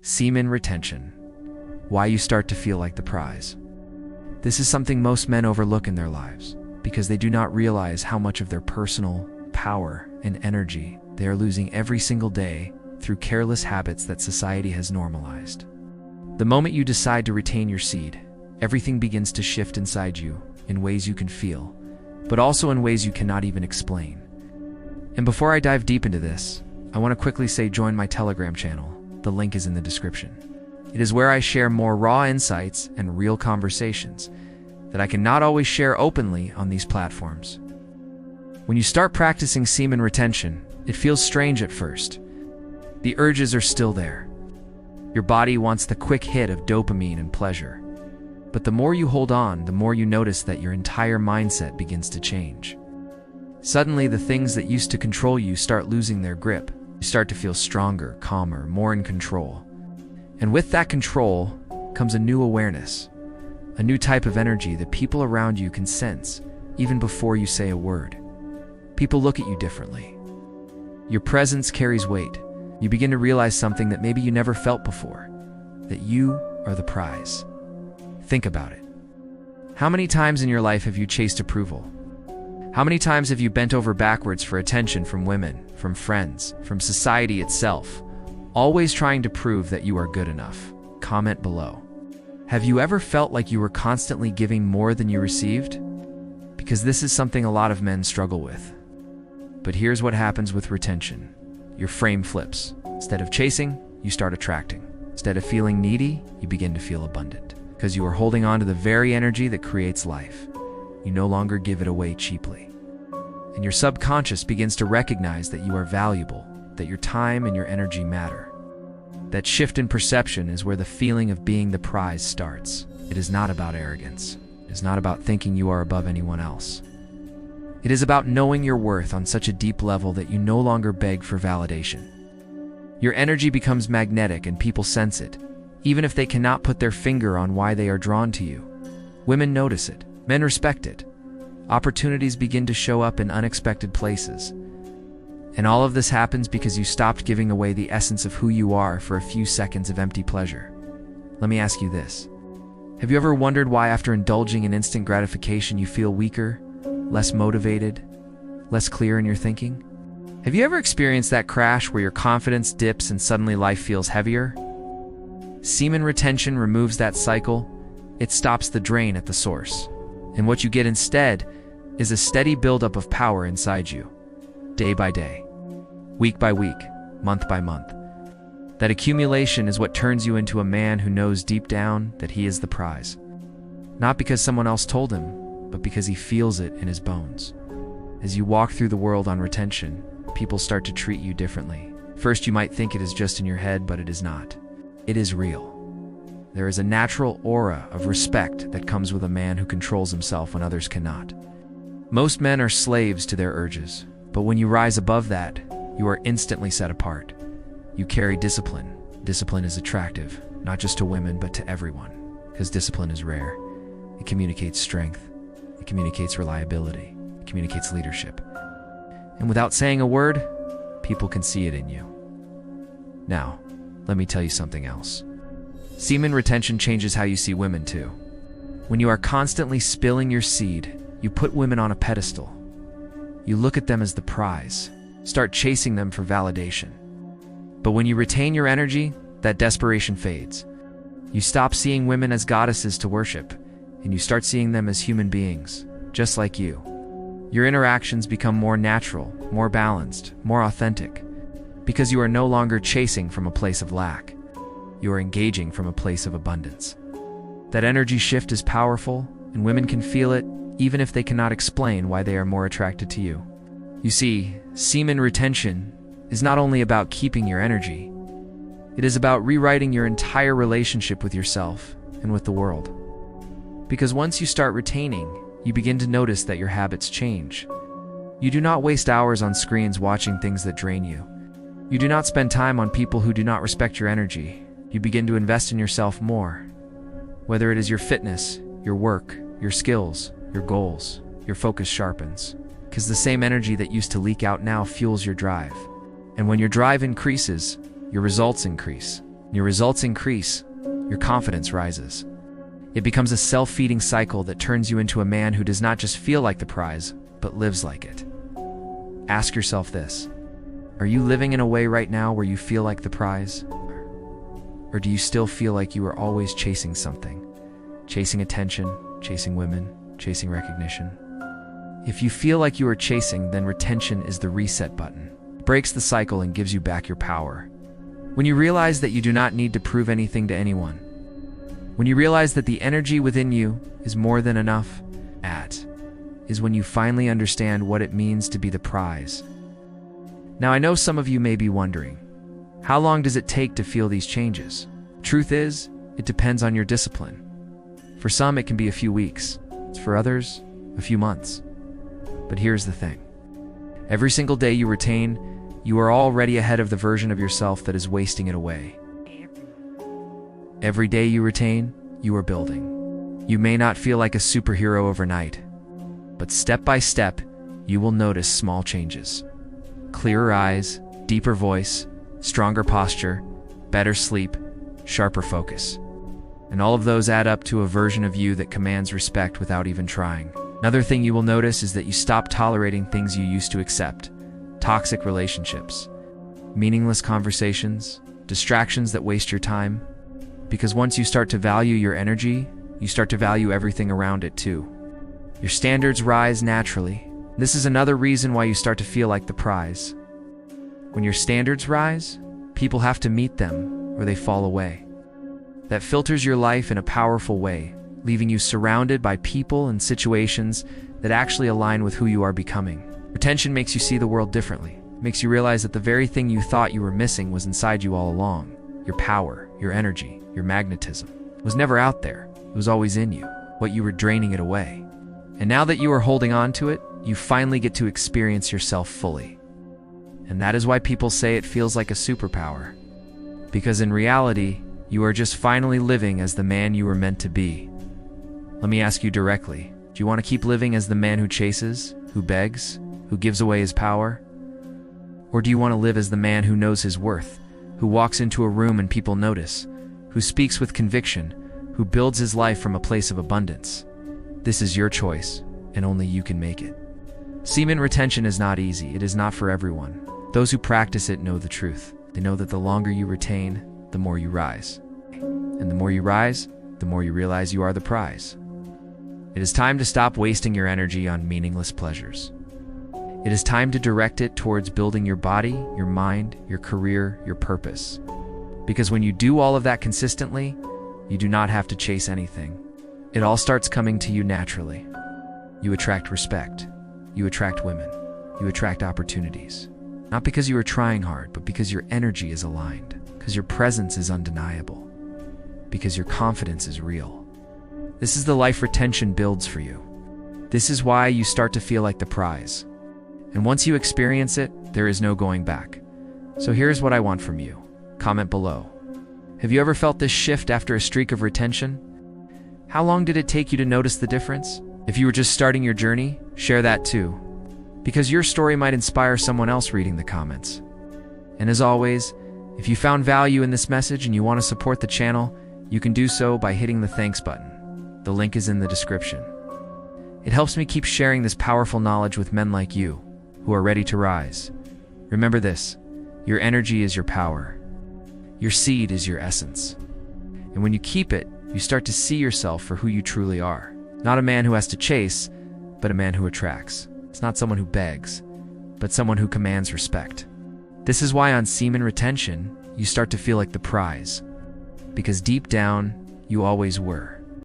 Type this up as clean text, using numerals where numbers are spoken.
Semen retention. Why you start to feel like the prize. This is something most men overlook in their lives because they do not realize how much of their personal power and energy they are losing every single day through careless habits that society has normalized. The moment you decide to retain your seed, everything begins to shift inside you in ways you can feel, but also in ways you cannot even explain. And before I dive deep into this, I want to quickly say join my Telegram channel. The link is in the description. It is where I share more raw insights and real conversations that I cannot always share openly on these platforms. When you start practicing semen retention, it feels strange at first. The urges are still there. Your body wants the quick hit of dopamine and pleasure. But the more you hold on, the more you notice that your entire mindset begins to change. Suddenly, the things that used to control you start losing their grip. You start to feel stronger, calmer, more in control. And with that control comes a new awareness, a new type of energy that people around you can sense even before you say a word. People look at you differently. Your presence carries weight. You begin to realize something that maybe you never felt before, that you are the prize. Think about it. How many times in your life have you chased approval? How many times have you bent over backwards for attention from women, from friends, from society itself, always trying to prove that you are good enough? Comment below. Have you ever felt like you were constantly giving more than you received? Because this is something a lot of men struggle with. But here's what happens with retention. Your frame flips. Instead of chasing, you start attracting. Instead of feeling needy, you begin to feel abundant. Because you are holding on to the very energy that creates life. You no longer give it away cheaply. And your subconscious begins to recognize that you are valuable, that your time and your energy matter. That shift in perception is where the feeling of being the prize starts. It is not about arrogance. It is not about thinking you are above anyone else. It is about knowing your worth on such a deep level that you no longer beg for validation. Your energy becomes magnetic and people sense it, even if they cannot put their finger on why they are drawn to you. Women notice it. Men respect it. Opportunities begin to show up in unexpected places. And all of this happens because you stopped giving away the essence of who you are for a few seconds of empty pleasure. Let me ask you this. Have you ever wondered why after indulging in instant gratification you feel weaker, less motivated, less clear in your thinking? Have you ever experienced that crash where your confidence dips and suddenly life feels heavier? Semen retention removes that cycle. It stops the drain at the source. And what you get instead is a steady buildup of power inside you, day by day, week by week, month by month. That accumulation is what turns you into a man who knows deep down that he is the prize. Not because someone else told him, but because he feels it in his bones. As you walk through the world on retention, people start to treat you differently. First, you might think it is just in your head, but it is not. It is real. There is a natural aura of respect that comes with a man who controls himself when others cannot. Most men are slaves to their urges, but when you rise above that, you are instantly set apart. You carry discipline. Discipline is attractive, not just to women, but to everyone, because discipline is rare. It communicates strength. It communicates reliability. It communicates leadership. And without saying a word, people can see it in you. Now, let me tell you something else. Semen retention changes how you see women too. When you are constantly spilling your seed, you put women on a pedestal. You look at them as the prize, start chasing them for validation. But when you retain your energy, that desperation fades. You stop seeing women as goddesses to worship, and you start seeing them as human beings, just like you. Your interactions become more natural, more balanced, more authentic, because you are no longer chasing from a place of lack. You are engaging from a place of abundance. That energy shift is powerful, and women can feel it even if they cannot explain why they are more attracted to you. You see, semen retention is not only about keeping your energy, it is about rewriting your entire relationship with yourself and with the world. Because once you start retaining, you begin to notice that your habits change. You do not waste hours on screens watching things that drain you. You do not spend time on people who do not respect your energy. You begin to invest in yourself more. Whether it is your fitness, your work, your skills, your goals, your focus sharpens. Because the same energy that used to leak out now fuels your drive. And when your drive increases, your results increase. Your results increase, your confidence rises. It becomes a self-feeding cycle that turns you into a man who does not just feel like the prize, but lives like it. Ask yourself this: are you living in a way right now where you feel like the prize? Or do you still feel like you are always chasing something? Chasing attention, chasing women, chasing recognition? If you feel like you are chasing, then retention is the reset button. It breaks the cycle and gives you back your power. When you realize that you do not need to prove anything to anyone, when you realize that the energy within you is more than enough, that is when you finally understand what it means to be the prize. Now, I know some of you may be wondering, how long does it take to feel these changes? Truth is, it depends on your discipline. For some, it can be a few weeks. For others, a few months. But here's the thing. Every single day you retain, you are already ahead of the version of yourself that is wasting it away. Every day you retain, you are building. You may not feel like a superhero overnight, but step by step, you will notice small changes. Clearer eyes, deeper voice, stronger posture, better sleep, sharper focus. And all of those add up to a version of you that commands respect without even trying. Another thing you will notice is that you stop tolerating things you used to accept. Toxic relationships, meaningless conversations, distractions that waste your time. Because once you start to value your energy, you start to value everything around it too. Your standards rise naturally. This is another reason why you start to feel like the prize. When your standards rise, people have to meet them or they fall away. That filters your life in a powerful way, leaving you surrounded by people and situations that actually align with who you are becoming. Retention makes you see the world differently. It makes you realize that the very thing you thought you were missing was inside you all along. Your power, your energy, your magnetism. It was never out there. It was always in you, what you were draining it away. And now that you are holding on to it, you finally get to experience yourself fully. And that is why people say it feels like a superpower. Because in reality, you are just finally living as the man you were meant to be. Let me ask you directly, do you want to keep living as the man who chases, who begs, who gives away his power? Or do you want to live as the man who knows his worth, who walks into a room and people notice, who speaks with conviction, who builds his life from a place of abundance? This is your choice, and only you can make it. Semen retention is not easy. It is not for everyone. Those who practice it know the truth. They know that the longer you retain, the more you rise. And the more you rise, the more you realize you are the prize. It is time to stop wasting your energy on meaningless pleasures. It is time to direct it towards building your body, your mind, your career, your purpose. Because when you do all of that consistently, you do not have to chase anything. It all starts coming to you naturally. You attract respect. You attract women. You attract opportunities. Not because you are trying hard, but because your energy is aligned. Because your presence is undeniable. Because your confidence is real. This is the life retention builds for you. This is why you start to feel like the prize. And once you experience it, there is no going back. So here's what I want from you. Comment below. Have you ever felt this shift after a streak of retention? How long did it take you to notice the difference? If you were just starting your journey, share that too. Because your story might inspire someone else reading the comments. And as always, if you found value in this message and you want to support the channel, you can do so by hitting the thanks button. The link is in the description. It helps me keep sharing this powerful knowledge with men like you, who are ready to rise. Remember this, your energy is your power. Your seed is your essence. And when you keep it, you start to see yourself for who you truly are. Not a man who has to chase, but a man who attracts. It's not someone who begs, but someone who commands respect. This is why on Semen Retention, you start to feel like the prize. Because deep down, you always were.